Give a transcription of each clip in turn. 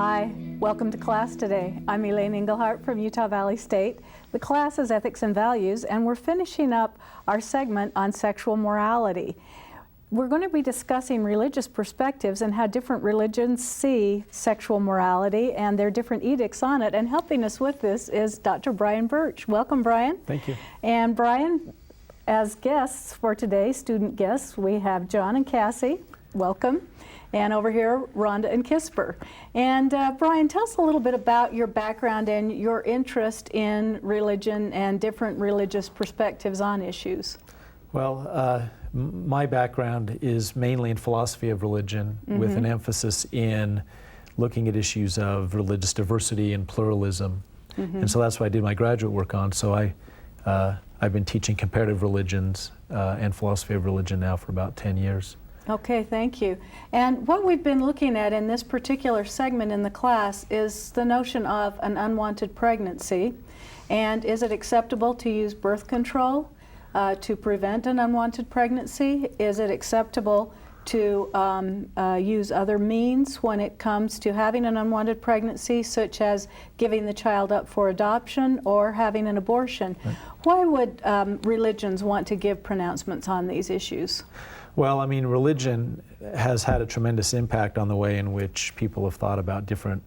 Hi, welcome to class today. I'm Elaine Engelhardt from Utah Valley State. The class is Ethics and Values, and we're finishing up our segment on sexual morality. We're going to be discussing religious perspectives and how different religions see sexual morality and their different edicts on it. And helping us with this is Dr. Brian Birch. Welcome, Brian. Thank you. And Brian, as guests for today, student guests, we have John and Cassie. Welcome. And over here, Rhonda and Kisper. And Brian, tell us a little bit about your background and your interest in religion and different religious perspectives on issues. Well, my background is mainly in philosophy of religion, with an emphasis in looking at issues of religious diversity and pluralism. And so that's what I did my graduate work on. So I've been teaching comparative religions and philosophy of religion now for about 10 years. Okay, thank you. And what we've been looking at in this particular segment in the class is the notion of an unwanted pregnancy. And is it acceptable to use birth control to prevent an unwanted pregnancy? Is it acceptable to use other means when it comes to having an unwanted pregnancy, such as giving the child up for adoption or having an abortion? Right. Why would religions want to give pronouncements on these issues? Well, I mean, religion has had a tremendous impact on the way in which people have thought about different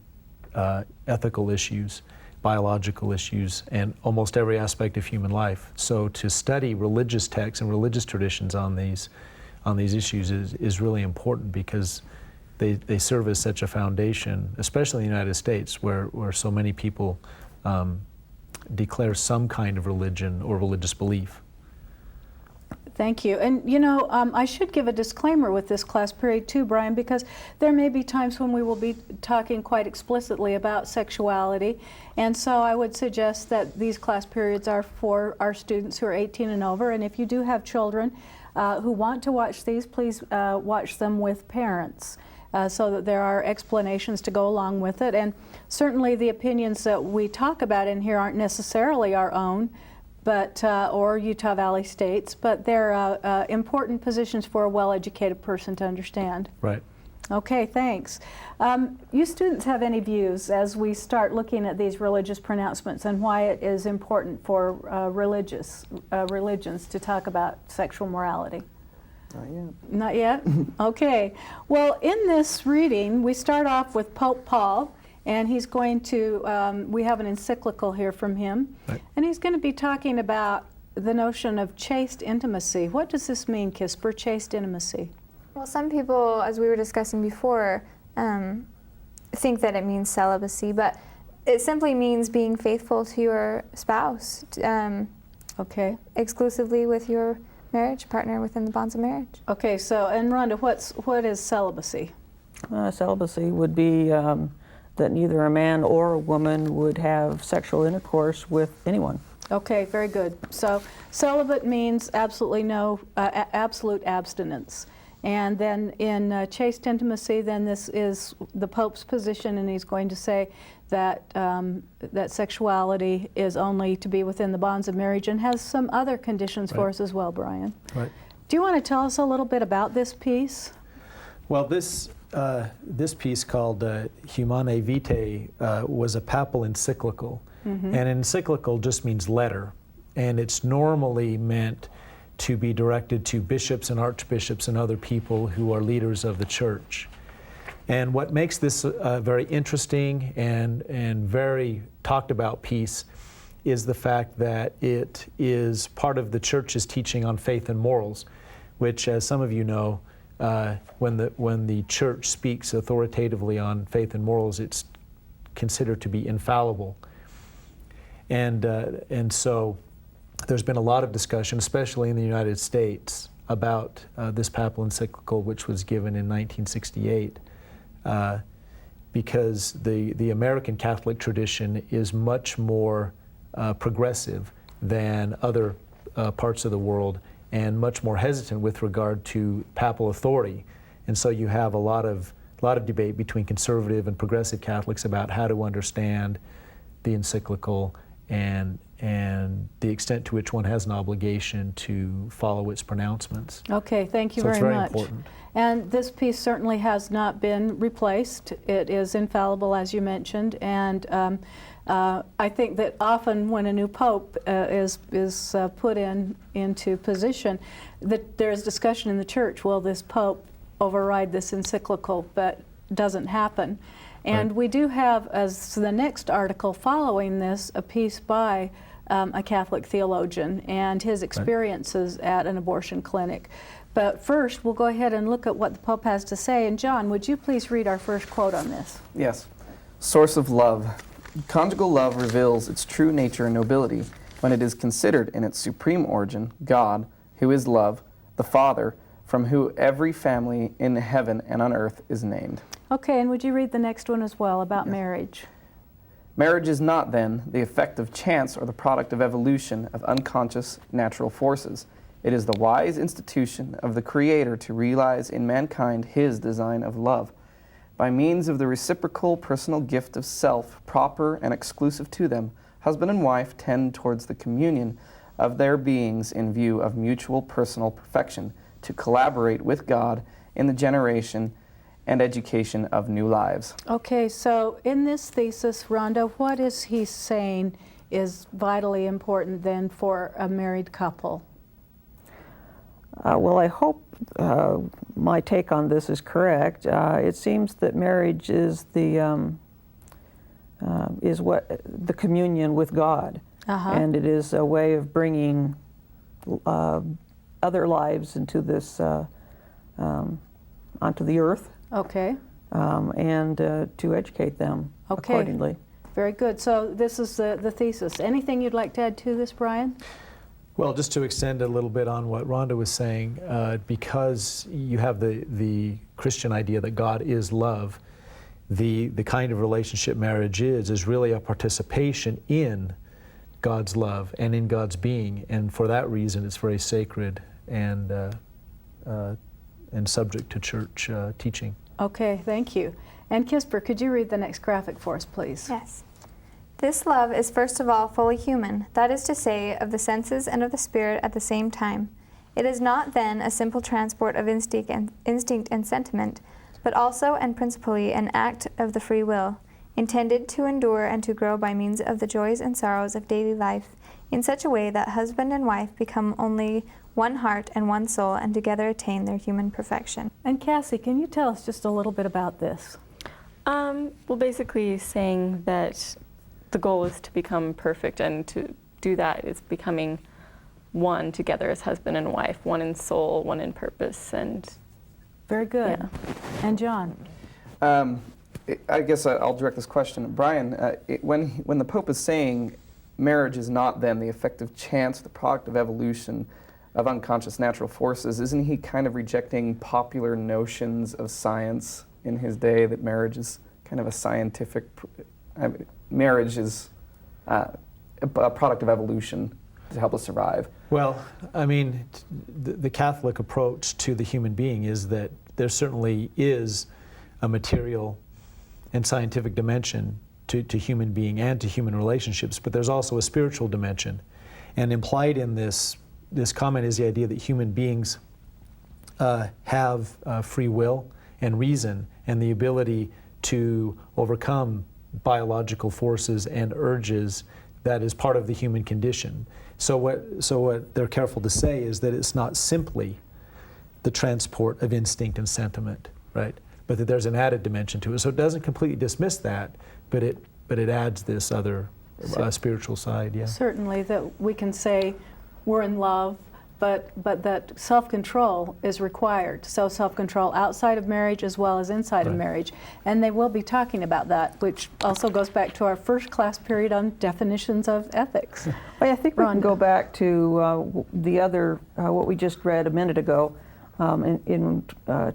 ethical issues, biological issues, and almost every aspect of human life. So to study religious texts and religious traditions on these issues is really important, because they serve as such a foundation, especially in the United States, where so many people declare some kind of religion or religious belief. Thank you. And you know, I should give a disclaimer with this class period too, Brian, because there may be times when we will be talking quite explicitly about sexuality. And so I would suggest that these class periods are for our students who are 18 and over. And if you do have children who want to watch these, please watch them with parents so that there are explanations to go along with it. And certainly the opinions that we talk about in here aren't necessarily our own, but or Utah Valley State's, but they're important positions for a well-educated person to understand. Right. Okay, thanks. You students have any views as we start looking at these religious pronouncements and why it is important for religions to talk about sexual morality? Not yet. Not yet? Okay. Well, in this reading, we start off with Pope Paul. And he's going to, we have an encyclical here from him, right. And he's going to be talking about the notion of chaste intimacy. What does this mean, Kisper, chaste intimacy? Well, some people, as we were discussing before, think that it means celibacy, but it simply means being faithful to your spouse, okay, exclusively with your marriage partner within the bonds of marriage. Okay, so, and Rhonda, what is celibacy? Celibacy would be that neither a man or a woman would have sexual intercourse with anyone. Okay, very good. So celibate means absolutely no, absolute abstinence. And then in chaste intimacy, then this is the Pope's position, and he's going to say that that sexuality is only to be within the bonds of marriage, and has some other conditions for us as well, Brian. Right. Do you want to tell us a little bit about this piece? Well, this piece called Humanae Vitae was a papal encyclical. And an encyclical just means letter. And it's normally meant to be directed to bishops and archbishops and other people who are leaders of the church. And what makes this a very interesting and very talked about piece is the fact that it is part of the church's teaching on faith and morals, which, as some of you know, when the church speaks authoritatively on faith and morals, it's considered to be infallible. And so there's been a lot of discussion, especially in the United States, about this papal encyclical, which was given in 1968, because the American Catholic tradition is much more progressive than other parts of the world, and much more hesitant with regard to papal authority. And so you have a lot of debate between conservative and progressive Catholics about how to understand the encyclical and the extent to which one has an obligation to follow its pronouncements. Okay, thank you So very it's very much. important. And this piece certainly has not been replaced. It is infallible, as you mentioned, and I think that often when a new pope is put into position, that there is discussion in the church, will this pope override this encyclical, but doesn't happen. And Right. we do have, as the next article following this, a piece by a Catholic theologian and his experiences at an abortion clinic. But first, we'll go ahead and look at what the Pope has to say. And John, would you please read our first quote on this? Yes. Source of love. Conjugal love reveals its true nature and nobility when it is considered in its supreme origin, God, who is love, the Father, from whom every family in heaven and on earth is named. Okay, and would you read the next one as well about marriage? Marriage is not, then, the effect of chance or the product of evolution of unconscious natural forces. It is the wise institution of the Creator to realize in mankind His design of love. By means of the reciprocal personal gift of self, proper and exclusive to them, husband and wife tend towards the communion of their beings in view of mutual personal perfection, to collaborate with God in the generation and education of new lives. Okay, so in this thesis, Rhonda, what is he saying is vitally important then for a married couple? Well, I hope my take on this is correct. It seems that marriage is the communion with God, and it is a way of bringing other lives into this onto the earth. Okay. And to educate them accordingly. Very good. So this is the thesis. Anything you'd like to add to this, Brian? Well, just to extend a little bit on what Rhonda was saying, because you have the Christian idea that God is love, the kind of relationship marriage is really a participation in God's love and in God's being, and for that reason it's very sacred and subject to church teaching. Okay, thank you. And Kisper, could you read the next graphic for us, please? Yes. This love is first of all fully human, that is to say, of the senses and of the spirit at the same time. It is not then a simple transport of instinct and sentiment, but also and principally an act of the free will, intended to endure and to grow by means of the joys and sorrows of daily life, in such a way that husband and wife become only one heart and one soul, and together attain their human perfection. And Cassie, can you tell us just a little bit about this? Well, basically saying that the goal is to become perfect, and to do that is becoming one together as husband and wife, one in soul, one in purpose, and Very good. yeah. And John? I guess I'll direct this question. Brian, when the Pope is saying marriage is not then the effect of chance, the product of evolution of unconscious natural forces, isn't he kind of rejecting popular notions of science in his day, that marriage is kind of a scientific, marriage is a product of evolution to help us survive? Well, I mean, the Catholic approach to the human being is that there certainly is a material and scientific dimension to human being and to human relationships, but there's also a spiritual dimension. And implied in this comment is the idea that human beings have free will and reason and the ability to overcome biological forces and urges that is part of the human condition. So what they're careful to say is that it's not simply the transport of instinct and sentiment, right? But that there's an added dimension to it. So it doesn't completely dismiss that, but it adds this other spiritual side, yeah. Certainly that we can say we're in love, but that self-control is required. So self-control outside of marriage as well as inside of marriage. And they will be talking about that, which also goes back to our first class period on definitions of ethics. Well, I think we can go back to the other, what we just read a minute ago,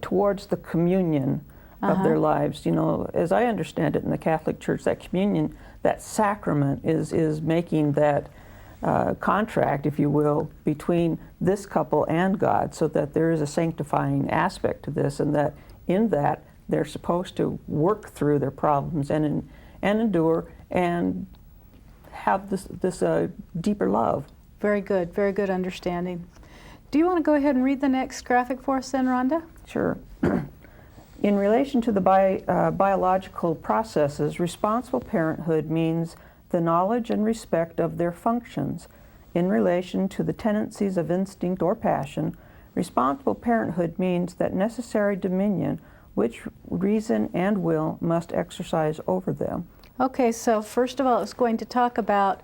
towards the communion of their lives. You know, as I understand it in the Catholic Church, that communion, that sacrament is making that contract, if you will, between this couple and God, so that there is a sanctifying aspect to this, and that in that they're supposed to work through their problems and endure and have this deeper love Very good understanding. Do you want to go ahead and read the next graphic for us then, Rhonda? Sure. In relation to the biological processes, responsible parenthood means the knowledge and respect of their functions. In relation to the tendencies of instinct or passion, responsible parenthood means that necessary dominion which reason and will must exercise over them. Okay, so first of all, it's going to talk about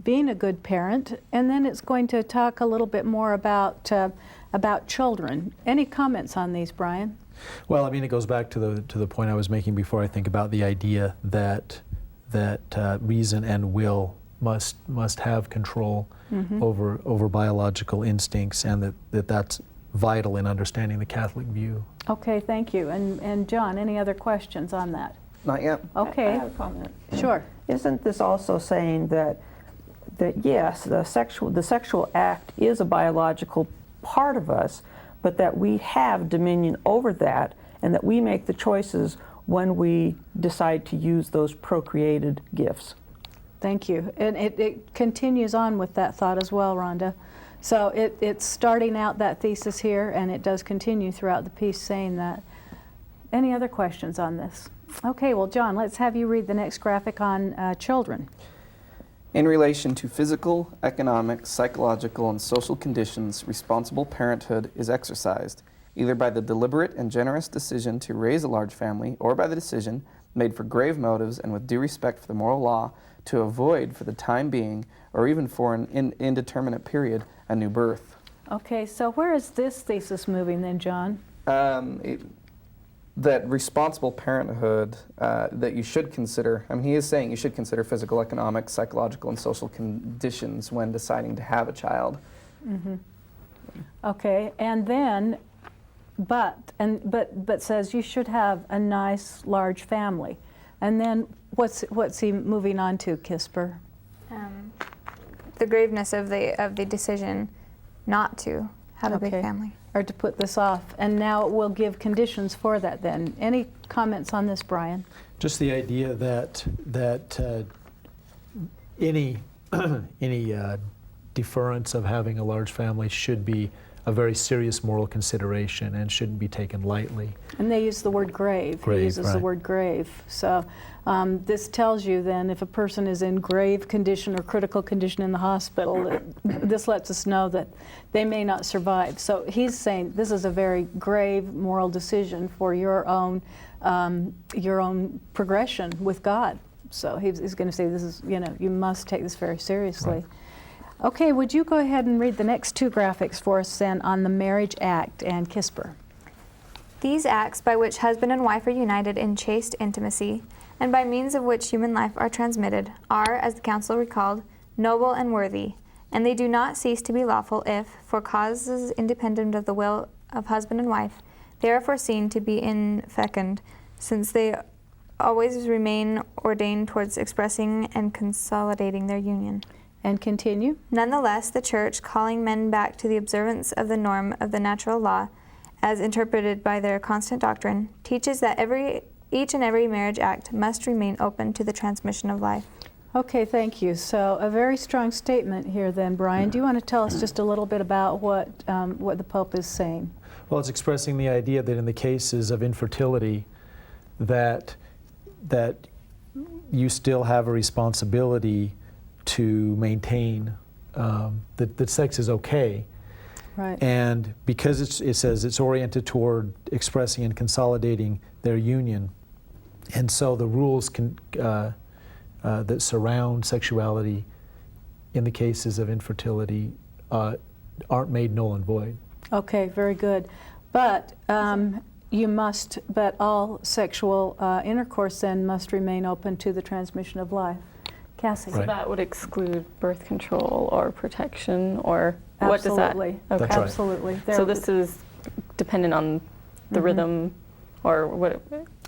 being a good parent, and then it's going to talk a little bit more about children. Any comments on these, Brian? Well, I mean, it goes back to the point I was making before, I think, about the idea that reason and will must have control over biological instincts, and that's vital in understanding the Catholic view. Okay, thank you. And John, any other questions on that? Not yet. Okay. I have a comment. Sure. Isn't this also saying that yes, the sexual act is a biological part of us, but that we have dominion over that, and that we make the choices when we decide to use those procreated gifts? Thank you. And it continues on with that thought as well, Rhonda. So it's starting out that thesis here, and it does continue throughout the piece saying that. Any other questions on this? Okay, well, John, let's have you read the next graphic on children. In relation to physical, economic, psychological, and social conditions, responsible parenthood is exercised, either by the deliberate and generous decision to raise a large family, or by the decision, made for grave motives and with due respect for the moral law, to avoid for the time being, or even for an indeterminate period, a new birth. Okay, so where is this thesis moving then, John? That responsible parenthood, that you should consider, I mean, he is saying you should consider physical, economic, psychological, and social conditions when deciding to have a child. Okay, and then, but says you should have a nice large family. And then what's he moving on to, Kisper? The graveness of the decision not to have a big family. Or to put this off. And now it will give conditions for that then. Any comments on this, Brian? Just the idea that any deference of having a large family should be a very serious moral consideration and shouldn't be taken lightly. And they use the word grave. He uses the word grave. So this tells you then if a person is in grave condition or critical condition in the hospital, this lets us know that they may not survive. So he's saying this is a very grave moral decision for your own progression with God. So he's going to say this is, you must take this very seriously. Right. Okay, would you go ahead and read the next two graphics for us then on the marriage act and Kisper? These acts by which husband and wife are united in chaste intimacy, and by means of which human life are transmitted, are, as the council recalled, noble and worthy, and they do not cease to be lawful if, for causes independent of the will of husband and wife, they are foreseen to be infecund, since they always remain ordained towards expressing and consolidating their union. And continue. Nonetheless, the Church, calling men back to the observance of the norm of the natural law, as interpreted by their constant doctrine, teaches that each and every marriage act must remain open to the transmission of life. Okay, thank you. So a very strong statement here then, Brian. Do you want to tell us just a little bit about what the Pope is saying? Well, it's expressing the idea that in the cases of infertility, that you still have a responsibility to maintain that sex is okay. Right. And because it says it's oriented toward expressing and consolidating their union, and so the rules that surround sexuality in the cases of infertility aren't made null and void. Okay, very good. But but all sexual intercourse then must remain open to the transmission of life. Cassie? So that would exclude birth control or protection, or what does that? Absolutely. That's right. Absolutely. So this is dependent on the rhythm, or what?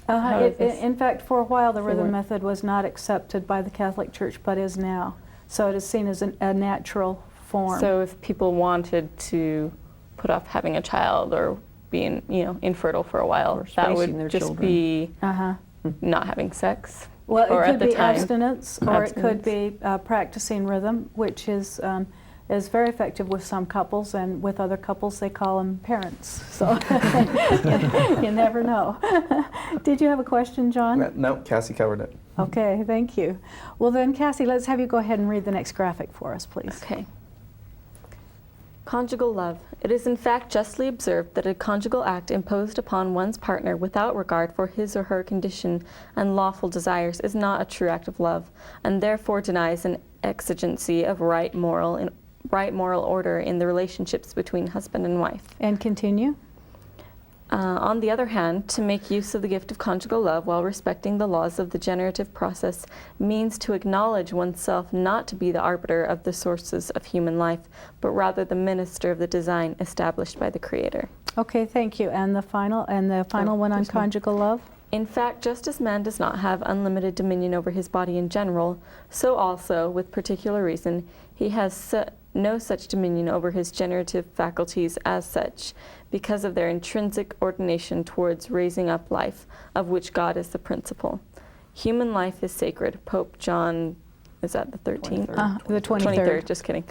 how is this? In fact, for a while the rhythm Sure. method was not accepted by the Catholic Church, but is now. So it is seen as a natural form. So if people wanted to put off having a child or being, infertile for a while, Or that spacing their would just children. be Uh-huh. not having sex. Well, or it at could the be time. abstinence, or it could Abstinence. be practicing rhythm, which is is very effective with some couples, and with other couples they call them parents. So you never know. Did you have a question, John? No, Cassie covered it. Okay, thank you. Well then, Cassie, let's have you go ahead and read the next graphic for us, please. Okay. Conjugal love. It is in fact justly observed that a conjugal act imposed upon one's partner without regard for his or her condition and lawful desires is not a true act of love, and therefore denies an exigency of right moral order in the relationships between husband and wife. And continue. On the other hand, to make use of the gift of conjugal love while respecting the laws of the generative process means to acknowledge oneself not to be the arbiter of the sources of human life, but rather the minister of the design established by the Creator. Okay, thank you. And the final one on conjugal love? In fact, just as man does not have unlimited dominion over his body in general, so also, with particular reason, he has no such dominion over his generative faculties as such, because of their intrinsic ordination towards raising up life, of which God is the principle. Human life is sacred. Pope John, is that the 13th? The 23rd. Just kidding.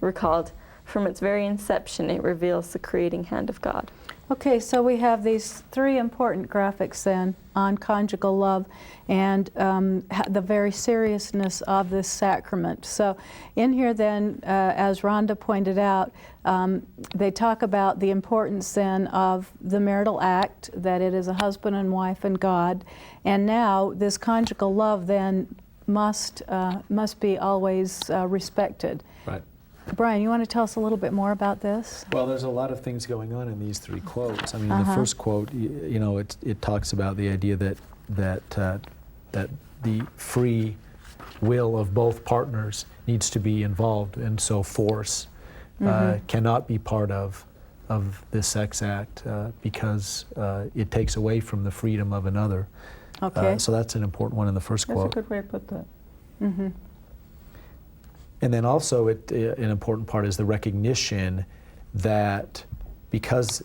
Recalled. From its very inception, it reveals the creating hand of God. Okay, so we have these three important graphics then on conjugal love and the very seriousness of this sacrament. So in here then, as Rhonda pointed out, they talk about the importance then of the marital act, that it is a husband and wife and God, and now this conjugal love then must be always respected. Right. Brian, you want to tell us a little bit more about this? Well, there's a lot of things going on in these three quotes. I mean, the first quote, you know, it talks about the idea that the free will of both partners needs to be involved, and so force cannot be part of this sex act because it takes away from the freedom of another. Okay. So that's an important one in the first quote. That's a good way to put that. Mm-hmm. And then also an important part is the recognition that because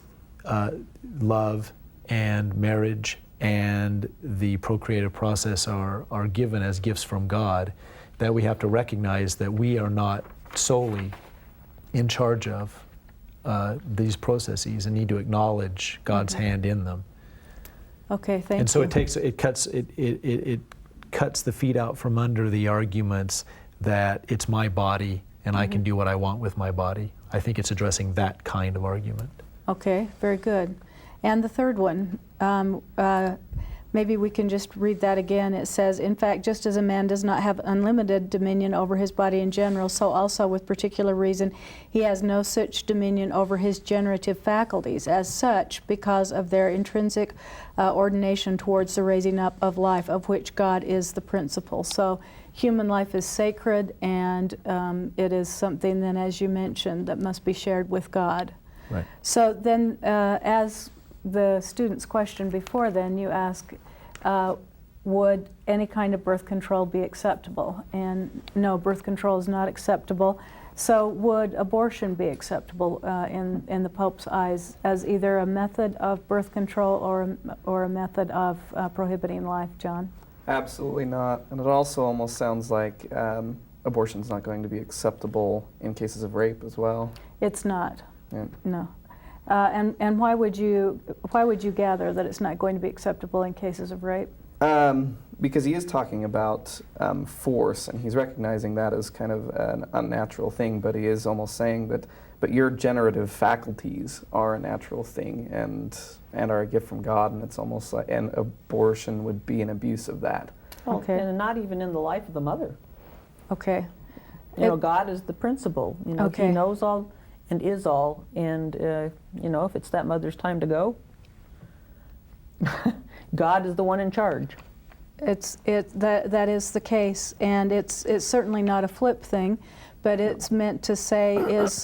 love and marriage and the procreative process are given as gifts from God, that we have to recognize that we are not solely in charge of these processes and need to acknowledge God's hand in them. Okay, thank you. And so it cuts the feet out from under the arguments that it's my body and I can do what I want with my body. I think it's addressing that kind of argument. Okay, very good. And the third one, maybe we can just read that again. It says, in fact, just as a man does not have unlimited dominion over his body in general, so also with particular reason he has no such dominion over his generative faculties as such, because of their intrinsic ordination towards the raising up of life, of which God is the principle. So human life is sacred, and it is something then, as you mentioned, that must be shared with God. Right. So then, as the student's question before then, you ask, would any kind of birth control be acceptable? And no, birth control is not acceptable. So would abortion be acceptable in the Pope's eyes as either a method of birth control or a method of prohibiting life, John? Absolutely not. And it also almost sounds like abortion's not going to be acceptable in cases of rape as well. It's not. Yeah. No. And why would you gather that it's not going to be acceptable in cases of rape? Because he is talking about force, and he's recognizing that as kind of an unnatural thing, but he is almost saying that, but your generative faculties are a natural thing and are a gift from God, and it's almost like, and abortion would be an abuse of that. Well, Okay. And not even in the life of the mother. Okay. You know, God is the principle. You know, Okay. He knows all and is all, and you know, if it's that mother's time to go, God is the one in charge. That is the case, and it's certainly not a flip thing, but it's meant to say is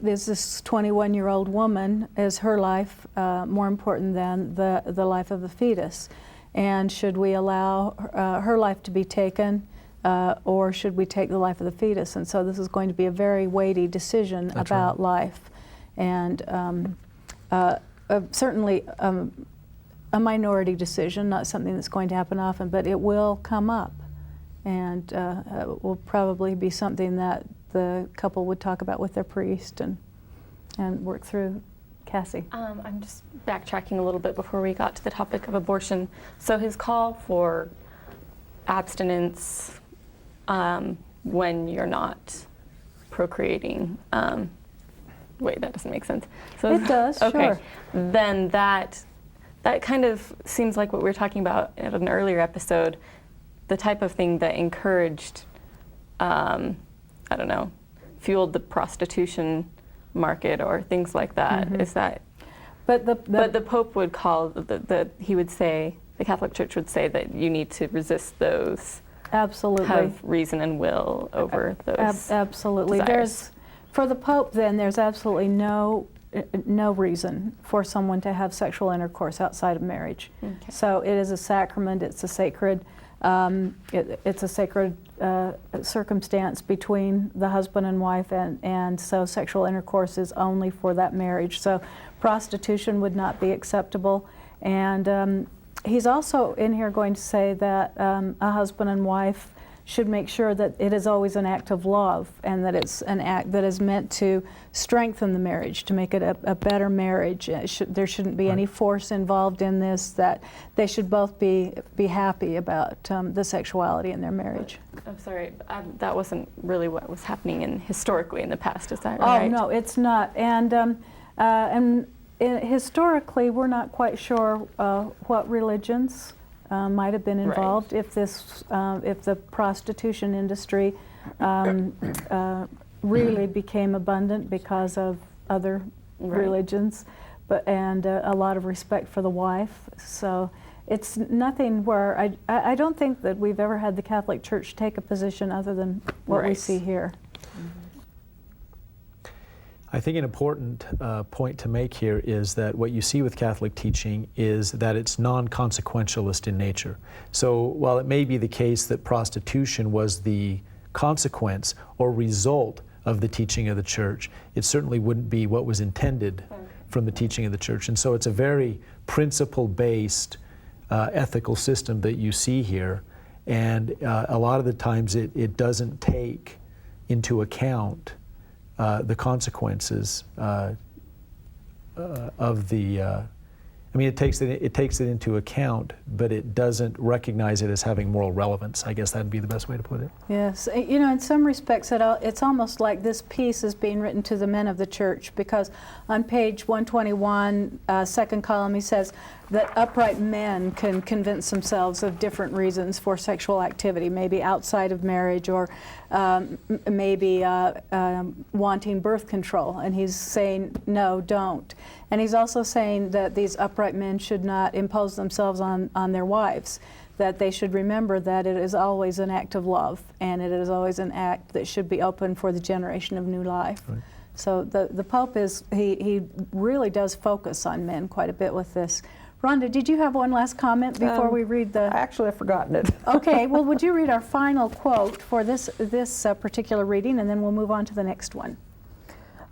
this 21-year-old woman, is her life more important than the life of the fetus, and should we allow her life to be taken, or should we take the life of the fetus? And so this is going to be a very weighty decision about life, and certainly a minority decision, not something that's going to happen often, but it will come up. and will probably be something that the couple would talk about with their priest and work through. Cassie. I'm just backtracking a little bit before we got to the topic of abortion. So his call for abstinence when you're not procreating. Wait, that doesn't make sense. So It does, okay. sure. Then that kind of seems like what we were talking about in an earlier episode, the type of thing that encouraged, I don't know, fueled the prostitution market or things like that. Mm-hmm. Is that? But But the Pope would call he would say, the Catholic Church would say that you need to resist those. absolutely. Have reason and will over those. Absolutely. desires. For the Pope, then, there's absolutely no reason for someone to have sexual intercourse outside of marriage. Okay. So it is a sacrament. It's a sacred. It's a sacred circumstance between the husband and wife, and so sexual intercourse is only for that marriage. So prostitution would not be acceptable. And he's also in here going to say that a husband and wife should make sure that it is always an act of love, and that it's an act that is meant to strengthen the marriage, to make it a better marriage. There shouldn't be any force involved in this, that they should both be happy about the sexuality in their marriage. I'm sorry, that wasn't really what was happening historically in the past, is that right? Oh, no, it's not. And historically, we're not quite sure what religions might have been involved if the prostitution industry really became abundant because of other religions, and a lot of respect for the wife. So it's nothing where I don't think that we've ever had the Catholic Church take a position other than what we see here. I think an important point to make here is that what you see with Catholic teaching is that it's non-consequentialist in nature. So while it may be the case that prostitution was the consequence or result of the teaching of the Church, it certainly wouldn't be what was intended from the teaching of the Church. And so it's a very principle-based ethical system that you see here. And a lot of the times it doesn't take into account the consequences of the. I mean, it takes it into account, but it doesn't recognize it as having moral relevance. I guess that'd be the best way to put it. Yes, you know, in some respects, it's almost like this piece is being written to the men of the Church, because on page 121, second column, he says that upright men can convince themselves of different reasons for sexual activity, maybe outside of marriage, or maybe wanting birth control. And he's saying, no, don't. And he's also saying that these upright men should not impose themselves on their wives, that they should remember that it is always an act of love, and it is always an act that should be open for the generation of new life. Right. So the Pope he really does focus on men quite a bit with this. Rhonda, did you have one last comment before we read the... Actually, I've forgotten it. Okay, well, would you read our final quote for this particular reading, and then we'll move on to the next one.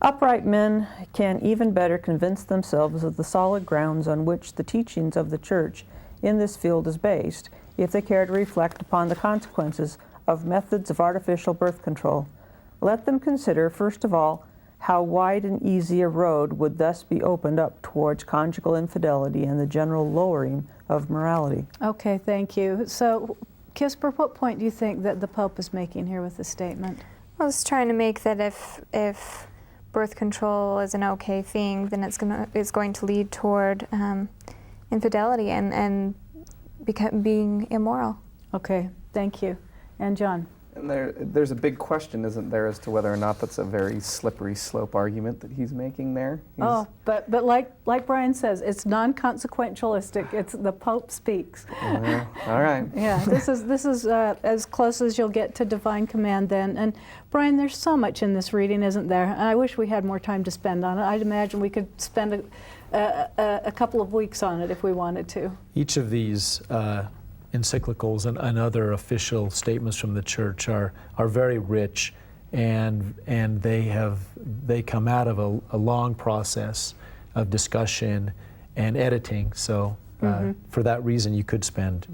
Upright men can even better convince themselves of the solid grounds on which the teachings of the Church in this field is based, if they care to reflect upon the consequences of methods of artificial birth control. Let them consider, first of all, how wide and easy a road would thus be opened up towards conjugal infidelity and the general lowering of morality. Okay, thank you. So, Kisper, what point do you think that the Pope is making here with this statement? I was trying to make that if birth control is an okay thing, then it's going to lead toward infidelity and being immoral. Okay, thank you. And John? And there's a big question, isn't there, as to whether or not that's a very slippery slope argument that he's making there. But like Brian says, it's non-consequentialistic. It's the Pope speaks. Well, all right. Yeah, this is as close as you'll get to divine command then. And Brian, there's so much in this reading, isn't there? And I wish we had more time to spend on it. I'd imagine we could spend a couple of weeks on it if we wanted to. Each of these encyclicals and other official statements from the Church are very rich, and they come out of a long process of discussion and editing. So for that reason, you could spend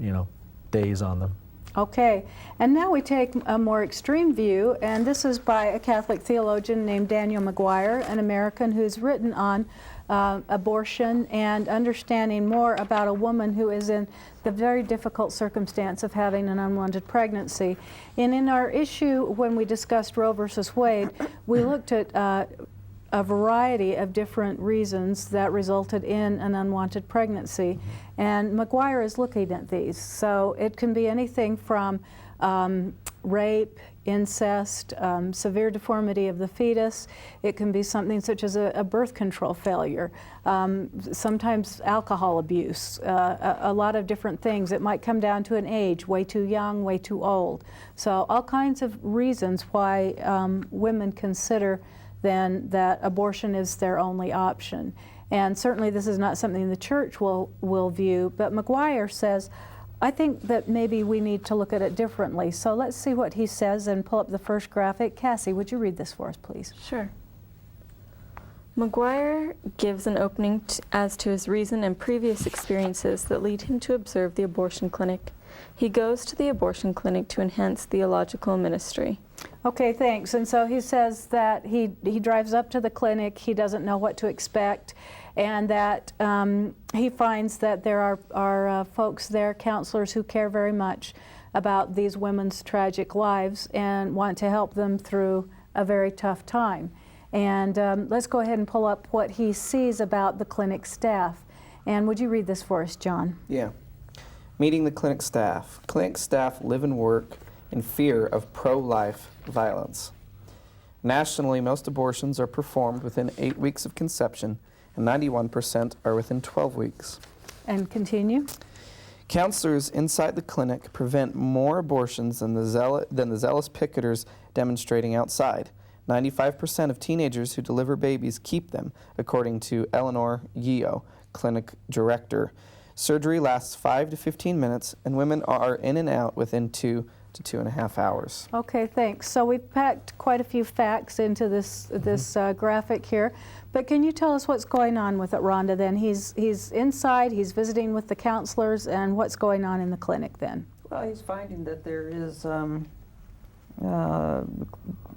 days on them. Okay, and now we take a more extreme view, and this is by a Catholic theologian named Daniel McGuire, an American who's written on abortion and understanding more about a woman who is in the very difficult circumstance of having an unwanted pregnancy. And in our issue, when we discussed Roe versus Wade, we looked at a variety of different reasons that resulted in an unwanted pregnancy. And McGuire is looking at these. So it can be anything from rape, incest, severe deformity of the fetus. It can be something such as a birth control failure, sometimes alcohol abuse, a lot of different things. It might come down to an age, way too young, way too old. So all kinds of reasons why women consider then that abortion is their only option. And certainly this is not something the church will view, but McGuire says, I think that maybe we need to look at it differently. So let's see what he says and pull up the first graphic. Cassie, would you read this for us, please? Sure. McGuire gives an opening as to his reason and previous experiences that lead him to observe the abortion clinic. He goes to the abortion clinic to enhance theological ministry. Okay, thanks. And so he says that he drives up to the clinic, he doesn't know what to expect, and that he finds that there are folks there, counselors, who care very much about these women's tragic lives and want to help them through a very tough time. And let's go ahead and pull up what he sees about the clinic staff. And would you read this for us, John? Yeah. Meeting the clinic staff. Clinic staff live and work in fear of pro-life violence. Nationally, most abortions are performed within 8 weeks of conception, and 91% are within 12 weeks. And continue. Counselors inside the clinic prevent more abortions than the zealous picketers demonstrating outside. 95% of teenagers who deliver babies keep them, according to Eleanor Yeo, clinic director. Surgery lasts 5 to 15 minutes, and women are in and out within 2 to 2.5 hours. Okay, thanks. So we've packed quite a few facts into this graphic here, but can you tell us what's going on with it, Rhonda? Then he's inside, he's visiting with the counselors, and what's going on in the clinic then? Well, he's finding that there is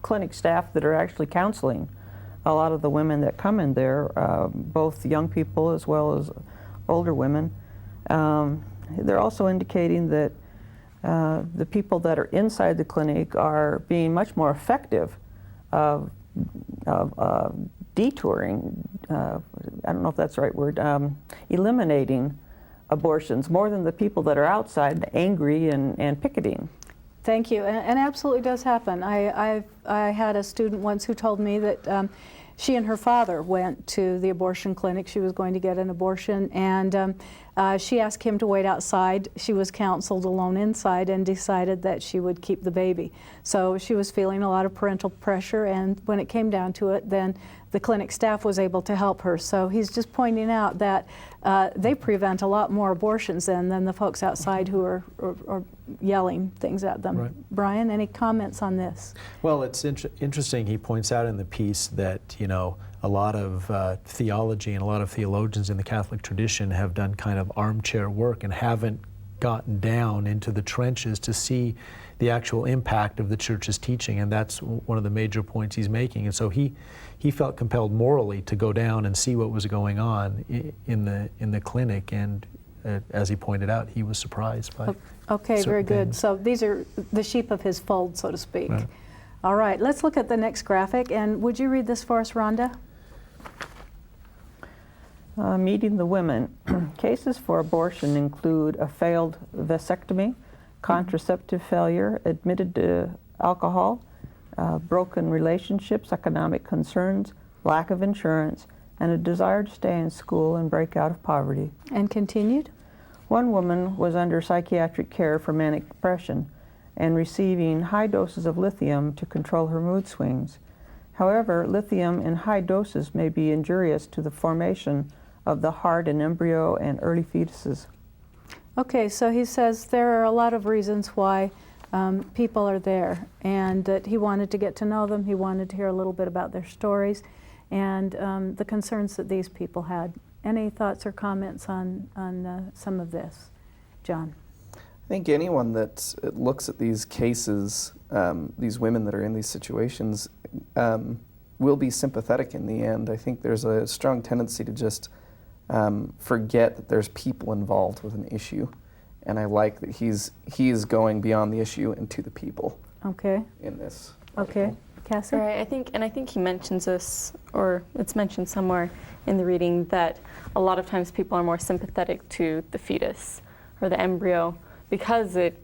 clinic staff that are actually counseling a lot of the women that come in there, both young people as well as older women. They're also indicating that the people that are inside the clinic are being much more effective of detouring, I don't know if that's the right word, eliminating abortions more than the people that are outside angry and picketing. Thank you, and absolutely does happen. I had a student once who told me that she and her father went to the abortion clinic. She was going to get an abortion, and she asked him to wait outside. She was counseled alone inside and decided that she would keep the baby. So she was feeling a lot of parental pressure, and when it came down to it, then the clinic staff was able to help her. So he's just pointing out that they prevent a lot more abortions than the folks outside who are yelling things at them. Right. Brian, any comments on this? Well, it's interesting. He points out in the piece that, you know, a lot of theology and a lot of theologians in the Catholic tradition have done kind of armchair work and haven't gotten down into the trenches to see the actual impact of the church's teaching, and that's one of the major points he's making. And so he felt compelled morally to go down and see what was going on in the clinic, and as he pointed out, he was surprised by Okay, very good. things. So these are the sheep of his fold, so to speak. Right. All right, let's look at the next graphic, and would you read this for us, Rhonda? Meeting the women. Cases for abortion include a failed vasectomy, contraceptive failure, admitted to alcohol, broken relationships, economic concerns, lack of insurance, and a desire to stay in school and break out of poverty. And continued? One woman was under psychiatric care for manic depression and receiving high doses of lithium to control her mood swings. However, lithium in high doses may be injurious to the formation of the heart in embryo and early fetuses. Okay, so he says there are a lot of reasons why people are there, and that he wanted to get to know them. He wanted to hear a little bit about their stories and the concerns that these people had. Any thoughts or comments on some of this? John? think anyone that looks at these cases, these women that are in these situations, will be sympathetic in the end. I think there's a strong tendency to just forget that there's people involved with an issue. And I like that he is going beyond the issue and to the people. Okay. In this. Okay. Cassie? Right, I think he mentions this, or it's mentioned somewhere in the reading, that a lot of times people are more sympathetic to the fetus or the embryo because it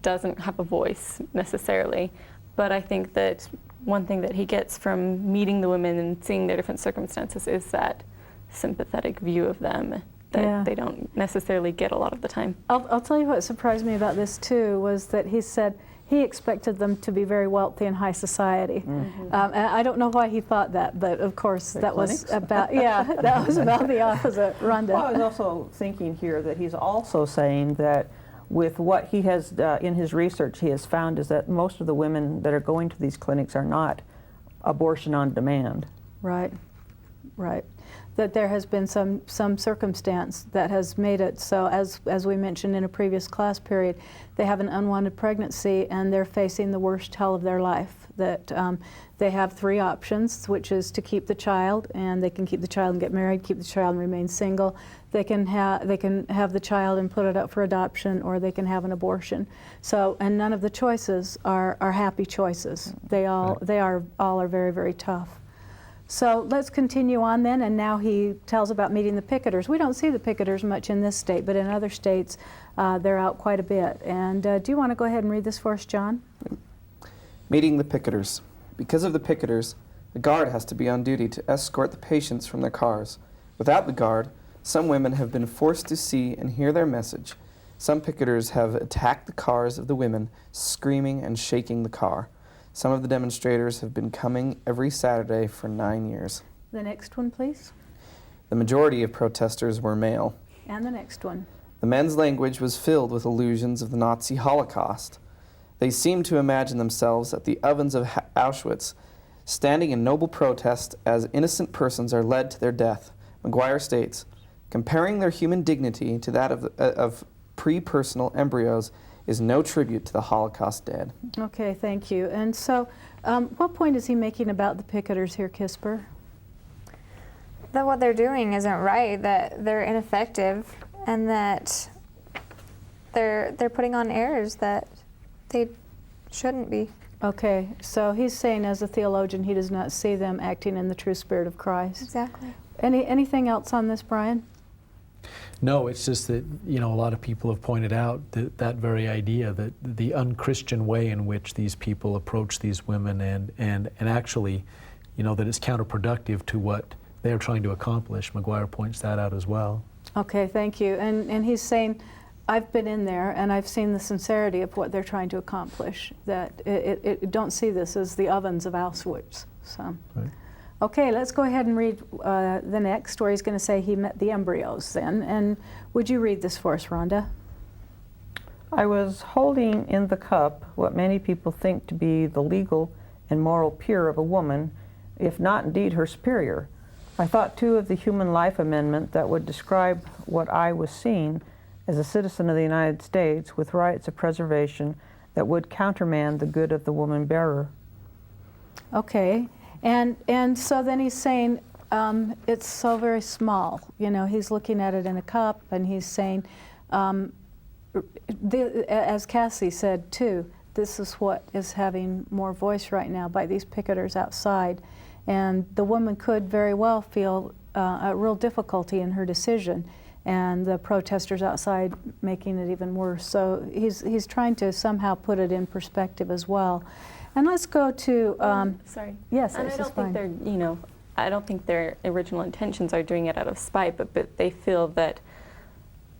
doesn't have a voice necessarily. But I think that one thing that he gets from meeting the women and seeing their different circumstances is that sympathetic view of them that they don't necessarily get a lot of the time. I'll tell you what surprised me about this too was that he said he expected them to be very wealthy and high society. And I don't know why he thought that, but of course that was about that was about the opposite. Rhonda. Well, I was also thinking here that he's also saying that with what he has in his research, he has found is that most of the women that are going to these clinics are not abortion on demand. Right, right. That there has been some circumstance that has made it so, as we mentioned in a previous class period, they have an unwanted pregnancy and they're facing the worst hell of their life. That they have three options, which is to keep the child, and they can keep the child and get married, keep the child and remain single. They can have the child and put it up for adoption, or they can have an abortion. So, and none of the choices are happy choices. They all are very, very tough. So let's continue on then, and now he tells about meeting the picketers. We don't see the picketers much in this state, but in other states they're out quite a bit. And do you want to go ahead and read this for us, John? Meeting the picketers. Because of the picketers, a guard has to be on duty to escort the patients from their cars. Without the guard, some women have been forced to see and hear their message. Some picketers have attacked the cars of the women, screaming and shaking the car. Some of the demonstrators have been coming every Saturday for 9 years. The next one, please. The majority of protesters were male. And the next one. The men's language was filled with allusions of the Nazi Holocaust. They seemed to imagine themselves at the ovens of Auschwitz, standing in noble protest as innocent persons are led to their death. McGuire states, comparing their human dignity to that of pre-personal embryos is no tribute to the Holocaust dead. Okay, thank you. And so, what point is he making about the picketers here, Kisper? That what they're doing isn't right, that they're ineffective, and that they're putting on errors that they shouldn't be. Okay, so he's saying as a theologian he does not see them acting in the true spirit of Christ. Exactly. Anything else on this, Brian? No, it's just that, a lot of people have pointed out that very idea, that the unchristian way in which these people approach these women and actually, that it's counterproductive to what they're trying to accomplish. McGuire points that out as well. Okay, thank you. And he's saying, I've been in there and I've seen the sincerity of what they're trying to accomplish, that it don't see this as the ovens of Auschwitz. So. Right. Okay, let's go ahead and read the next, where he's going to say he met the embryos then. And would you read this for us, Rhonda? I was holding in the cup what many people think to be the legal and moral peer of a woman, if not indeed her superior. I thought too of the Human Life Amendment that would describe what I was seeing as a citizen of the United States with rights of preservation that would countermand the good of the woman bearer. Okay. And so then he's saying it's so very small. He's looking at it in a cup, and he's saying, as Cassie said too, this is what is having more voice right now by these picketers outside. And the woman could very well feel a real difficulty in her decision, and the protesters outside making it even worse. So he's trying to somehow put it in perspective as well. And let's go to, sorry. Yes, and this I don't is fine. think I don't think their original intentions are doing it out of spite, but they feel that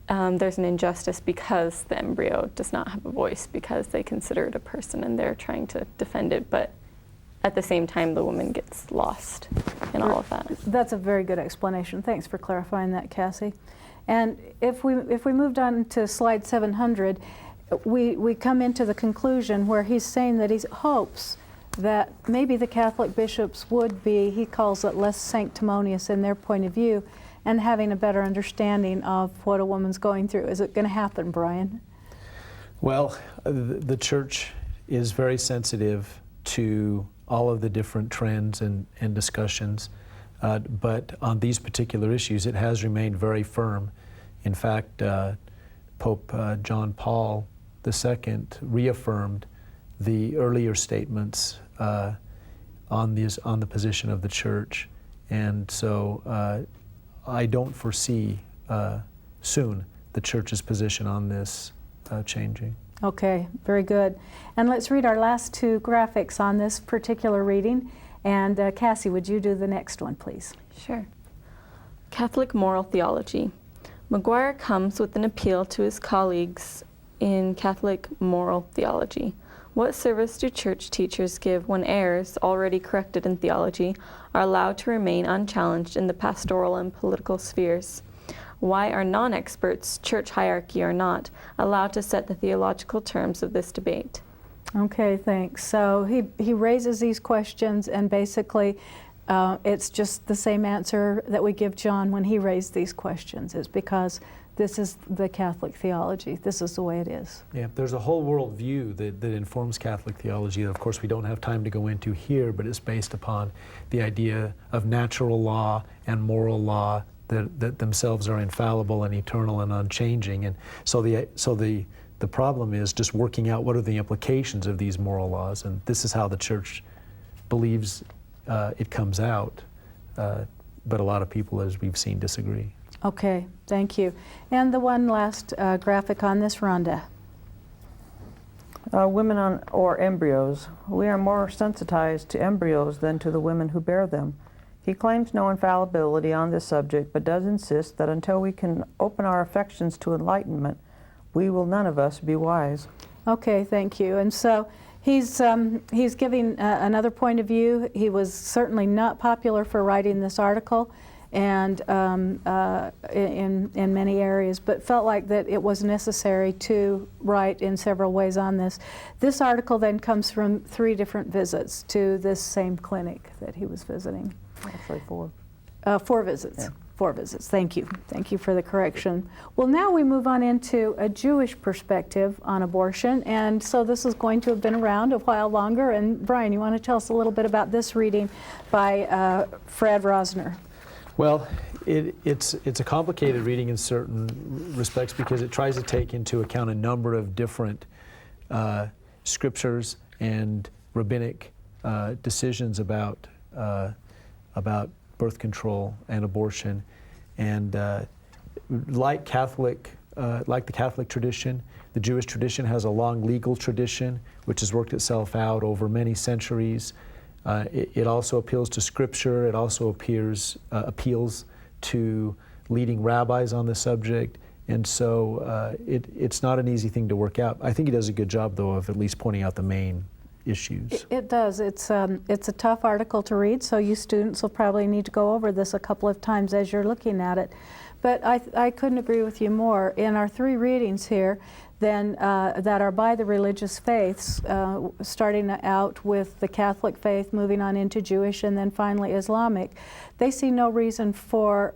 there's an injustice because the embryo does not have a voice, because they consider it a person and they're trying to defend it. But at the same time, the woman gets lost in all of that. That's a very good explanation. Thanks for clarifying that, Cassie. And if we moved on to slide 700, we come into the conclusion where he's saying that he hopes that maybe the Catholic bishops would be, he calls it, less sanctimonious in their point of view, and having a better understanding of what a woman's going through. Is it going to happen, Brian? Well, the church is very sensitive to all of the different trends and discussions, but on these particular issues, it has remained very firm. In fact, Pope John Paul II reaffirmed the earlier statements on the position of the church, and so I don't foresee soon the church's position on this changing. Okay, very good. And let's read our last two graphics on this particular reading. And Cassie, would you do the next one, please? Sure. Catholic moral theology. McGuire comes with an appeal to his colleagues in Catholic moral theology. What service do church teachers give when errors, already corrected in theology, are allowed to remain unchallenged in the pastoral and political spheres? Why are non-experts, church hierarchy or not, allowed to set the theological terms of this debate? Okay, thanks. So he raises these questions, and basically it's just the same answer that we give John when he raised these questions. It's because this is the Catholic theology. This is the way it is. Yeah, there's a whole worldview that informs Catholic theology that, of course, we don't have time to go into here, but it's based upon the idea of natural law and moral law that themselves are infallible and eternal and unchanging. And so the problem is just working out what are the implications of these moral laws, and this is how the church believes it comes out. But a lot of people, as we've seen, disagree. Okay, thank you. And the one last graphic on this, Rhonda. Women or embryos. We are more sensitized to embryos than to the women who bear them. He claims no infallibility on this subject, but does insist that until we can open our affections to enlightenment, we will none of us be wise. Okay, thank you. And so he's giving another point of view. He was certainly not popular for writing this article, and in many areas, but felt like that it was necessary to write in several ways on this. This article then comes from 3 different visits to this same clinic that he was visiting. Actually 4. 4 visits. Yeah. 4 visits. Thank you. Thank you for the correction. Well, now we move on into a Jewish perspective on abortion, and so this is going to have been around a while longer. And Brian, you want to tell us a little bit about this reading by Fred Rosner? Well, it's a complicated reading in certain respects because it tries to take into account a number of different scriptures and rabbinic decisions about birth control and abortion, and like the Catholic tradition, the Jewish tradition has a long legal tradition which has worked itself out over many centuries. It also appeals to Scripture. It also appeals to leading rabbis on the subject, and so it's not an easy thing to work out. I think he does a good job, though, of at least pointing out the main issues. It does. It's a tough article to read, so you students will probably need to go over this a couple of times as you're looking at it. But I couldn't agree with you more. In our 3 readings here, then that are by the religious faiths, starting out with the Catholic faith, moving on into Jewish, and then finally Islamic, they see no reason for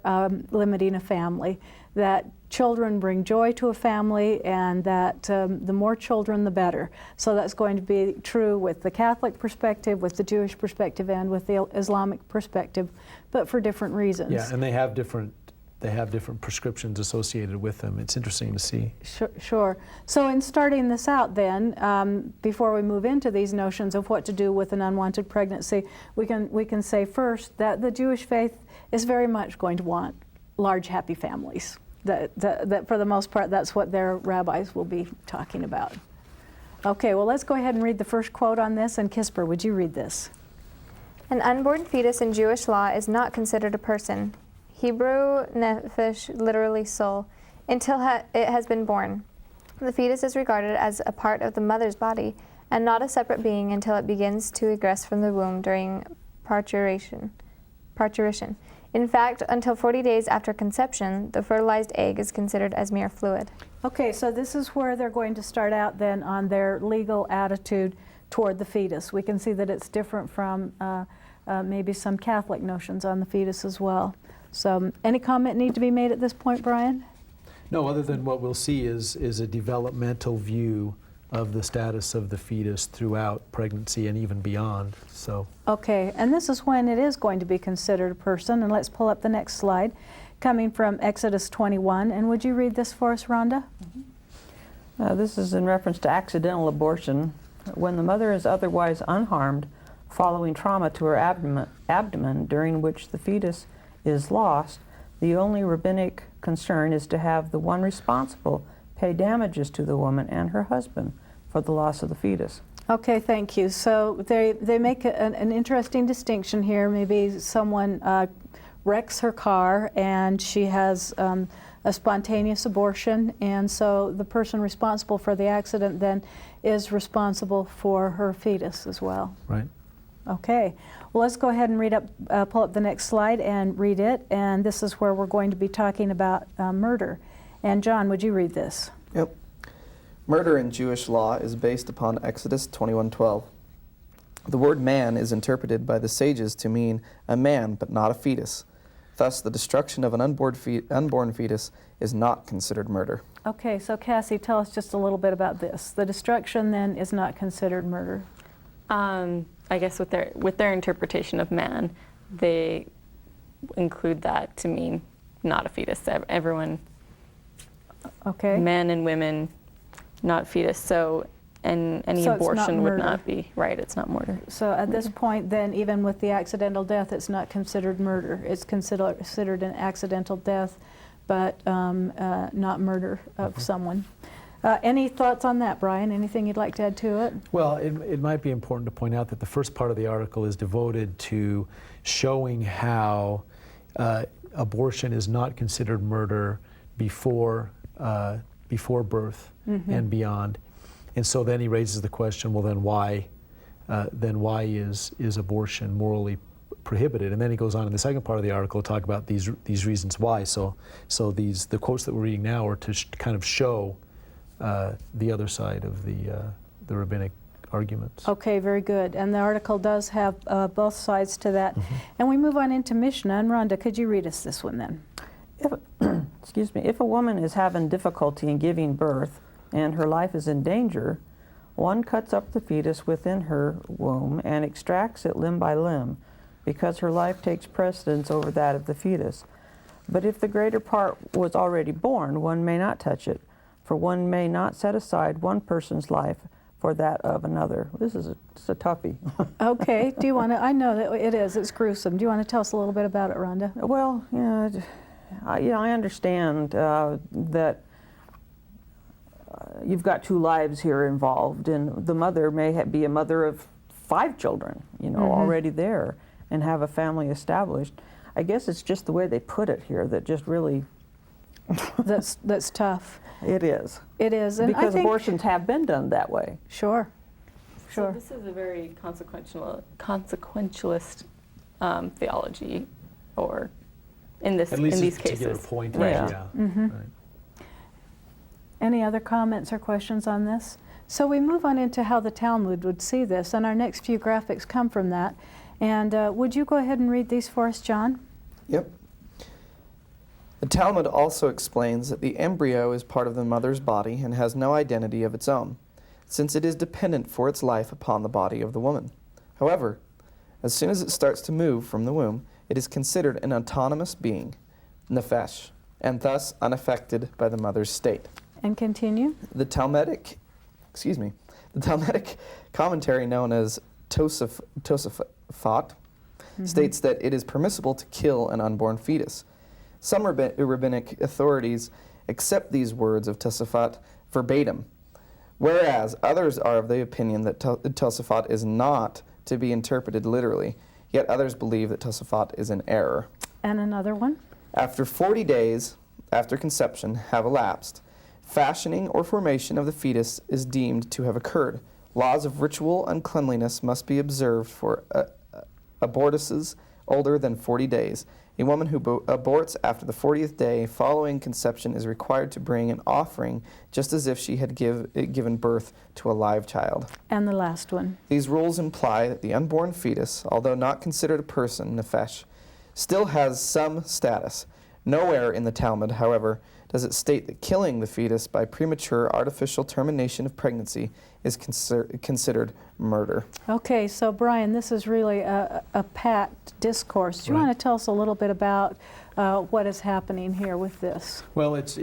limiting a family. That children bring joy to a family, and that the more children, the better. So that's going to be true with the Catholic perspective, with the Jewish perspective, and with the Islamic perspective, but for different reasons. Yeah, and they have different prescriptions associated with them. It's interesting to see. Sure. So in starting this out then, before we move into these notions of what to do with an unwanted pregnancy, we can say first that the Jewish faith is very much going to want large, happy families. That for the most part, that's what their rabbis will be talking about. Okay, well, let's go ahead and read the first quote on this, and Kisper, would you read this? An unborn fetus in Jewish law is not considered a person. Hebrew nephesh, literally soul, until it has been born. The fetus is regarded as a part of the mother's body and not a separate being until it begins to egress from the womb during parturition. In fact, until 40 days after conception, the fertilized egg is considered as mere fluid. Okay, so this is where they're going to start out then on their legal attitude toward the fetus. We can see that it's different from maybe some Catholic notions on the fetus as well. So any comment need to be made at this point, Brian? No, other than what we'll see is a developmental view of the status of the fetus throughout pregnancy and even beyond. So. Okay, and this is when it is going to be considered a person. And let's pull up the next slide, coming from Exodus 21. And would you read this for us, Rhonda? This is in reference to accidental abortion. When the mother is otherwise unharmed following trauma to her abdomen during which the fetus is lost, the only rabbinic concern is to have the one responsible pay damages to the woman and her husband for the loss of the fetus. Okay, thank you. So they make an interesting distinction here. Maybe someone wrecks her car and she has a spontaneous abortion, and so the person responsible for the accident then is responsible for her fetus as well. Right. Okay. Well, let's go ahead and pull up the next slide and read it. And this is where we're going to be talking about murder. And John, would you read this? Yep. Murder in Jewish law is based upon Exodus 21:12. The word man is interpreted by the sages to mean a man, but not a fetus. Thus, the destruction of an unborn fetus is not considered murder. Okay, so Cassie, tell us just a little bit about this. The destruction then is not considered murder. I guess with their interpretation of man, they include that to mean not a fetus. Everyone, Okay. men and women, not fetus. So, and any So it's not abortion would murder. not be right. It's not murder. So at this point then, even with the accidental death, it's not considered murder. It's considered an accidental death, but not murder of someone. Any thoughts on that, Brian? Anything you'd like to add to it? Well, it might be important to point out that the first part of the article is devoted to showing how abortion is not considered murder before birth and beyond. And so then he raises the question, well, then why is abortion morally prohibited? And then he goes on in the second part of the article to talk about these reasons why. So the quotes that we're reading now are to kind of show the other side of the rabbinic arguments. Okay, very good. And the article does have both sides to that. And we move on into Mishnah. And Rhonda, could you read us this one then? If a woman is having difficulty in giving birth and her life is in danger, one cuts up the fetus within her womb and extracts it limb by limb, because her life takes precedence over that of the fetus. But if the greater part was already born, one may not touch it, for one may not set aside one person's life for that of another. It's a toughie. Okay, do you want to, I know that it is, it's gruesome. Do you want to tell us a little bit about it, Rhonda? Well, I understand that you've got two lives here involved, and the mother may be a mother of 5 children, already there, and have a family established. I guess it's just the way they put it here that just really... That's tough. It is. It is. And because I think, abortions have been done that way. Sure. So this is a very consequentialist theology, or in these cases. To get a point. Right. Yeah. Right. Any other comments or questions on this? So we move on into how the Talmud would see this, and our next few graphics come from that. And would you go ahead and read these for us, John? Yep. The Talmud also explains that the embryo is part of the mother's body and has no identity of its own, since it is dependent for its life upon the body of the woman. However, as soon as it starts to move from the womb, it is considered an autonomous being, nefesh, and thus unaffected by the mother's state. And continue. The Talmudic commentary known as Tosafot states that it is permissible to kill an unborn fetus. Some rabbinic authorities accept these words of Tosafot verbatim, whereas others are of the opinion that Tosafot is not to be interpreted literally, yet others believe that Tosafot is in error. And another one. After 40 days after conception have elapsed, fashioning or formation of the fetus is deemed to have occurred. Laws of ritual uncleanliness must be observed for abortuses older than 40 days. A woman who aborts after the 40th day following conception is required to bring an offering just as if she had given birth to a live child. And the last one. These rules imply that the unborn fetus, although not considered a person, nefesh, still has some status. Nowhere in the Talmud, however, does it state that killing the fetus by premature artificial termination of pregnancy is considered murder. Okay, so Brian, this is really a packed discourse. Do you Right. want to tell us a little bit about what is happening here with this? Well, it's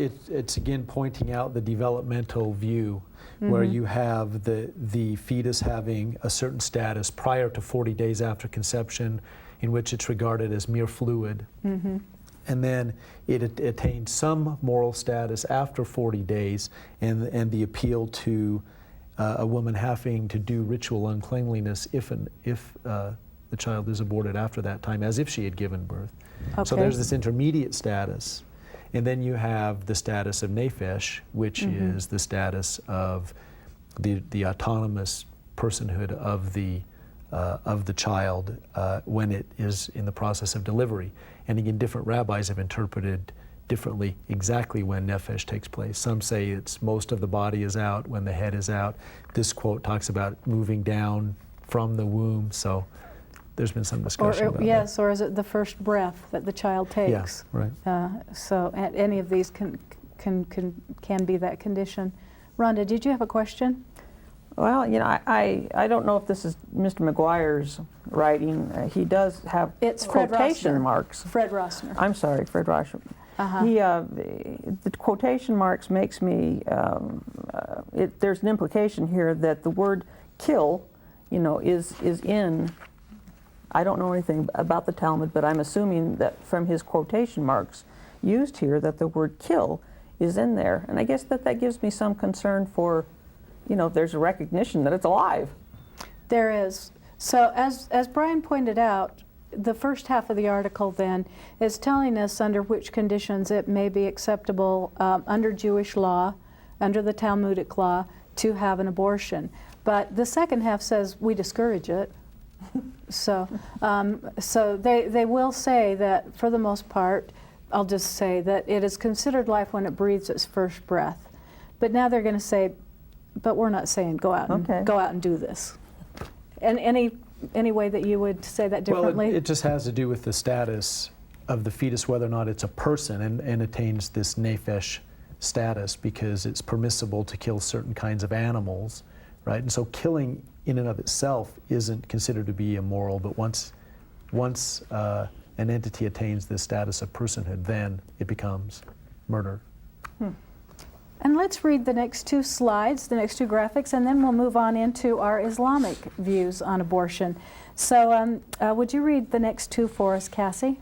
again pointing out the developmental view where you have the fetus having a certain status prior to 40 days after conception, in which it's regarded as mere fluid. And then it attains some moral status after 40 days, and the appeal to a woman having to do ritual uncleanliness if the child is aborted after that time, as if she had given birth. So Okay. there's this intermediate status. And then you have the status of nephesh, which is the status of the autonomous personhood of the child when it is in the process of delivery. And again, different rabbis have interpreted differently exactly when nephesh takes place. Some say it's most of the body is out when the head is out. This quote talks about moving down from the womb. So there's been some discussion about Yes, or is it the first breath that the child that. Yeah, takes? right. So any of these can be that condition. Rhonda, did you have a question? Well, you know, I don't know if this is Mr. McGuire's writing. He does have It's Fred quotation Rossner. marks. Fred Rossner. I'm sorry, Fred Rossner. The quotation marks makes me, there's an implication here that the word kill, you know, is in, I don't know anything about the Talmud, but I'm assuming that from his quotation marks used here that the word kill is in there. And I guess that gives me some concern for, you know, there's a recognition that it's alive. There is. So as Brian pointed out, the first half of the article then is telling us under which conditions it may be acceptable under Jewish law, under the Talmudic law, to have an abortion. But the second half says we discourage it. So they will say that for the most part, I'll just say that it is considered life when it breathes its first breath. But now they're going to say, but we're not saying go out and do this. And any way that you would say that differently? Well, it just has to do with the status of the fetus, whether or not it's a person and attains this nephesh status, because it's permissible to kill certain kinds of animals, right? And so killing in and of itself isn't considered to be immoral, but once an entity attains this status of personhood, then it becomes murder. And let's read the next two slides, the next two graphics, and then we'll move on into our Islamic views on abortion. So would you read the next two for us, Cassie?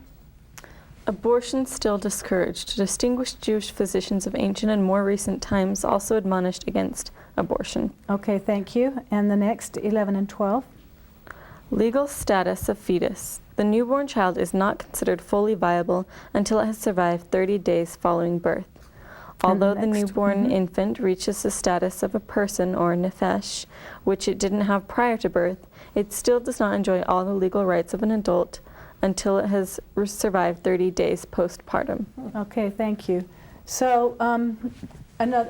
Abortion still discouraged. Distinguished Jewish physicians of ancient and more recent times also admonished against abortion. Okay, thank you. And the next 11 and 12. Legal status of fetus. The newborn child is not considered fully viable until it has survived 30 days following birth. Although the newborn infant reaches the status of a person or nephesh, which it didn't have prior to birth, it still does not enjoy all the legal rights of an adult until it has survived 30 days postpartum. Okay, thank you. So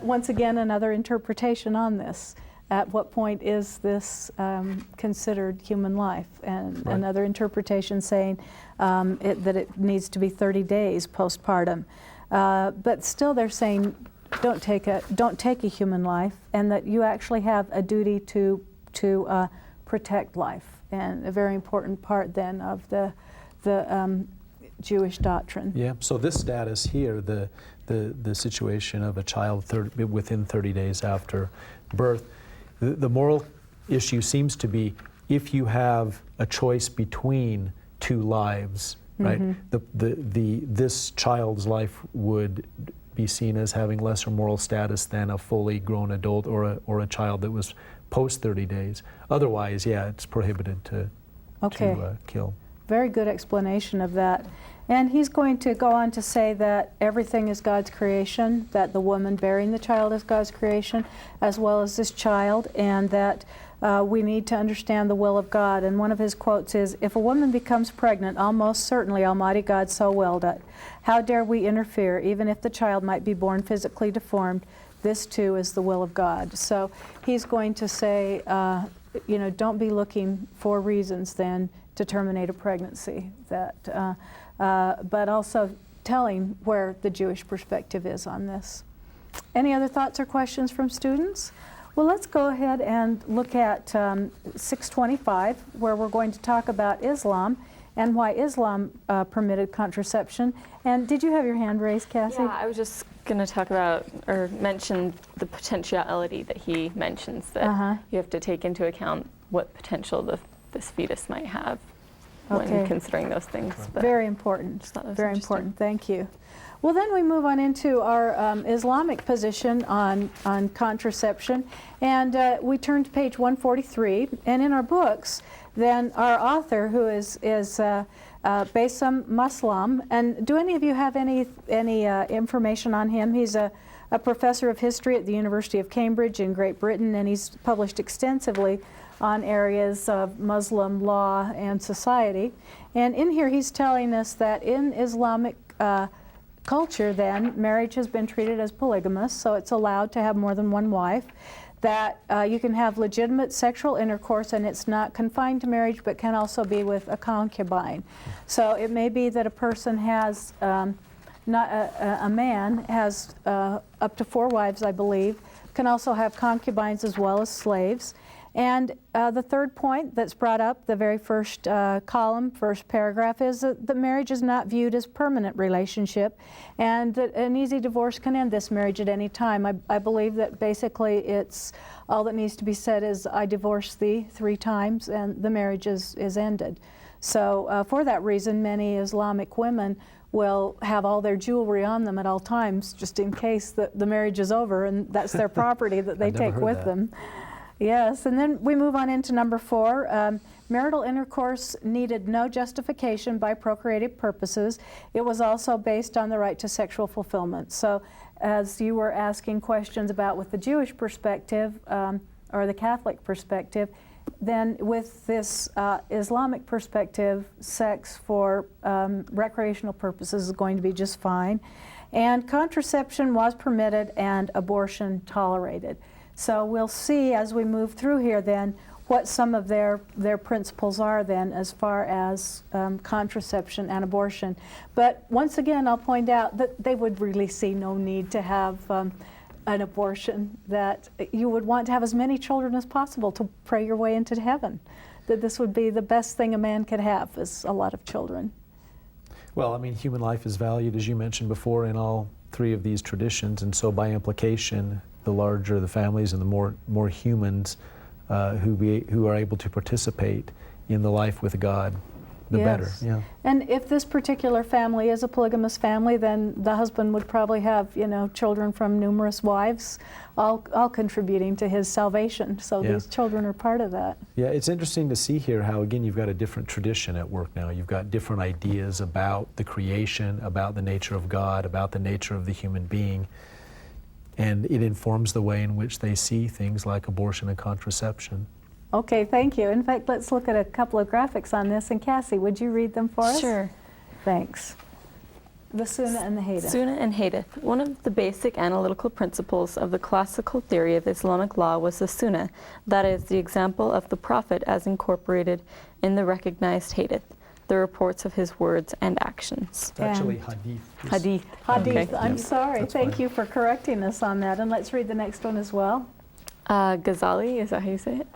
once again, another interpretation on this. At what point is this considered human life? And Right. another interpretation saying that it needs to be 30 days postpartum. But still they're saying don't take a human life, and that you actually have a duty to protect life, and a very important part then of the Jewish doctrine. Yeah, so this status here, the situation of a child within 30 days after birth, the moral issue seems to be if you have a choice between two lives, right? This child's life would be seen as having lesser moral status than a fully grown adult or a child that was post 30 days. Otherwise, yeah, it's prohibited to kill. Very good explanation of that. And he's going to go on to say that everything is God's creation, that the woman bearing the child is God's creation, as well as this child, and that we need to understand the will of God. And one of his quotes is, "If a woman becomes pregnant, almost certainly Almighty God so willed it. How dare we interfere, even if the child might be born physically deformed? This too is the will of God." So he's going to say, you know, don't be looking for reasons then to terminate a pregnancy. But also telling where the Jewish perspective is on this. Any other thoughts or questions from students? Well, let's go ahead and look at 625, where we're going to talk about Islam and why Islam permitted contraception. And did you have your hand raised, Cassie? Yeah, I was just going to talk about or mention the potentiality that he mentions, that you have to take into account what potential this fetus might have when considering those things. But very important. Very important. Thank you. Well, then we move on into our Islamic position on contraception, and we turn to page 143. And in our books, then our author, who is Bassem Muslim, and do any of you have any information on him? He's a professor of history at the University of Cambridge in Great Britain, and he's published extensively on areas of Muslim law and society. And in here he's telling us that in Islamic culture then, marriage has been treated as polygamous, so it's allowed to have more than one wife, that you can have legitimate sexual intercourse and it's not confined to marriage but can also be with a concubine. So it may be that a person has, a man has up to 4 wives, I believe, can also have concubines as well as slaves. And the third point that's brought up, the very first column, first paragraph, is that the marriage is not viewed as permanent relationship, and that an easy divorce can end this marriage at any time. I believe that basically it's all that needs to be said is, I divorce thee 3 times, and the marriage is ended. So for that reason, many Islamic women will have all their jewelry on them at all times, just in case the marriage is over and that's their property that they take with them. Yes, and then we move on into number 4. Marital intercourse needed no justification by procreative purposes. It was also based on the right to sexual fulfillment. So as you were asking questions about with the Jewish perspective or the Catholic perspective, then with this Islamic perspective, sex for recreational purposes is going to be just fine. And contraception was permitted and abortion tolerated. So we'll see as we move through here then what some of their principles are then as far as contraception and abortion. But once again, I'll point out that they would really see no need to have an abortion, that you would want to have as many children as possible to pray your way into heaven, that this would be the best thing a man could have, is a lot of children. Well, I mean, human life is valued, as you mentioned before, in all 3 of these traditions, and so by implication, the larger the families and the more humans who are able to participate in the life with God, the better. Yeah. And if this particular family is a polygamous family, then the husband would probably have, children from numerous wives, all contributing to his salvation. So these children are part of that. Yeah, it's interesting to see here how, again, you've got a different tradition at work now. You've got different ideas about the creation, about the nature of God, about the nature of the human being. And it informs the way in which they see things like abortion and contraception. Okay, thank you. In fact, let's look at a couple of graphics on this. And Cassie, would you read them for us? Sure. Thanks. The Sunnah and the Hadith. Sunnah and Hadith. One of the basic analytical principles of the classical theory of Islamic law was the Sunnah, that is, the example of the Prophet as incorporated in the recognized Hadith, the reports of his words and actions. It's actually hadith. Hadith. Hadith. Okay. I'm sorry. Thank you for correcting us on that. And let's read the next one as well. Ghazali, is that how you say it?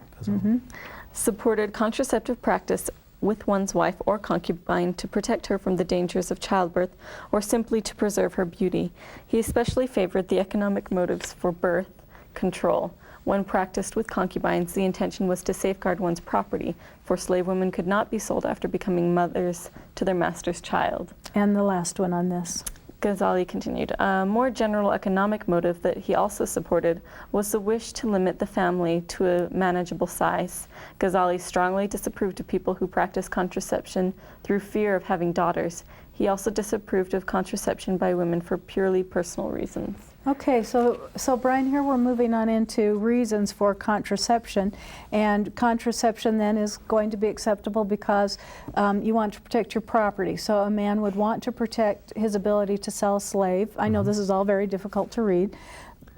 Supported contraceptive practice with one's wife or concubine to protect her from the dangers of childbirth or simply to preserve her beauty. He especially favored the economic motives for birth control. When practiced with concubines, the intention was to safeguard one's property, for slave women could not be sold after becoming mothers to their master's child. And the last one on this. Ghazali continued, a more general economic motive that he also supported was the wish to limit the family to a manageable size. Ghazali strongly disapproved of people who practiced contraception through fear of having daughters. He also disapproved of contraception by women for purely personal reasons. Okay, so Brian, here we're moving on into reasons for contraception, and contraception then is going to be acceptable because you want to protect your property. So a man would want to protect his ability to sell a slave. I know this is all very difficult to read,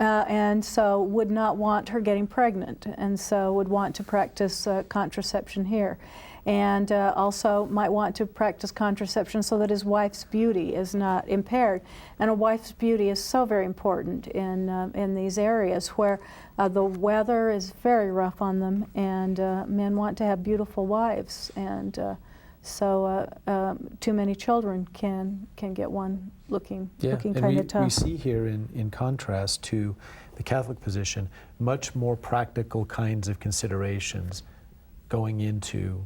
and so would not want her getting pregnant, and so would want to practice contraception here. and also might want to practice contraception so that his wife's beauty is not impaired. And a wife's beauty is so very important in these areas where the weather is very rough on them, and men want to have beautiful wives, and so too many children can get one looking kind of tough. We see here, in contrast to the Catholic position, much more practical kinds of considerations going into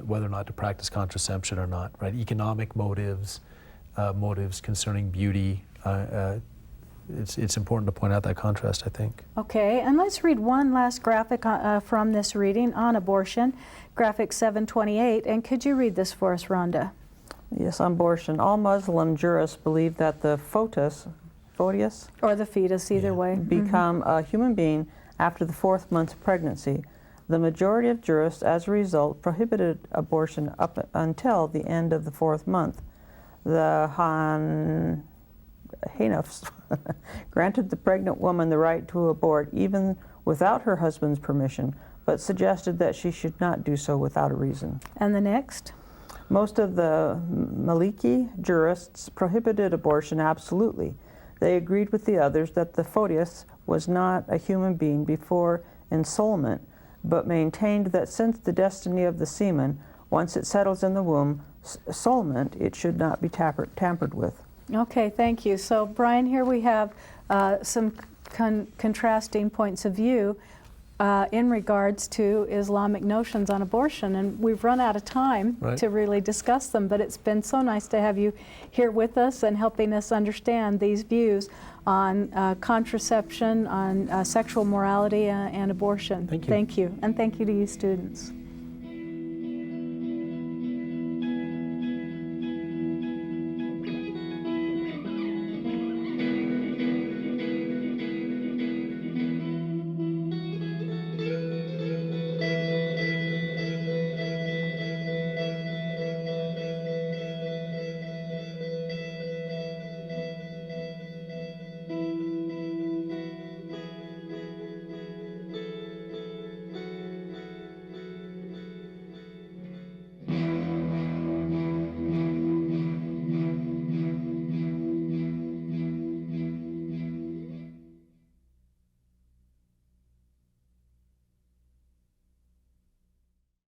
whether or not to practice contraception or not, right? Economic motives, motives concerning beauty. It's important to point out that contrast, I think. Okay, and let's read one last graphic from this reading on abortion, graphic 728. And could you read this for us, Rhonda? Yes, on abortion. All Muslim jurists believe that the fetus, or the fetus, either way, become a human being after the 4th month of pregnancy. The majority of jurists, as a result, prohibited abortion up until the end of the 4th month. The Hanafs granted the pregnant woman the right to abort even without her husband's permission, but suggested that she should not do so without a reason. And the next? Most of the Maliki jurists prohibited abortion absolutely. They agreed with the others that the fetus was not a human being before ensoulment, but maintained that since the destiny of the semen, once it settles in the womb, soulment, it should not be tampered with. Okay, thank you. So, Brian, here we have some contrasting points of view in regards to Islamic notions on abortion, and we've run out of time to really discuss them, but it's been so nice to have you here with us and helping us understand these views on contraception, on sexual morality and abortion. Thank you. Thank you, and thank you to you students.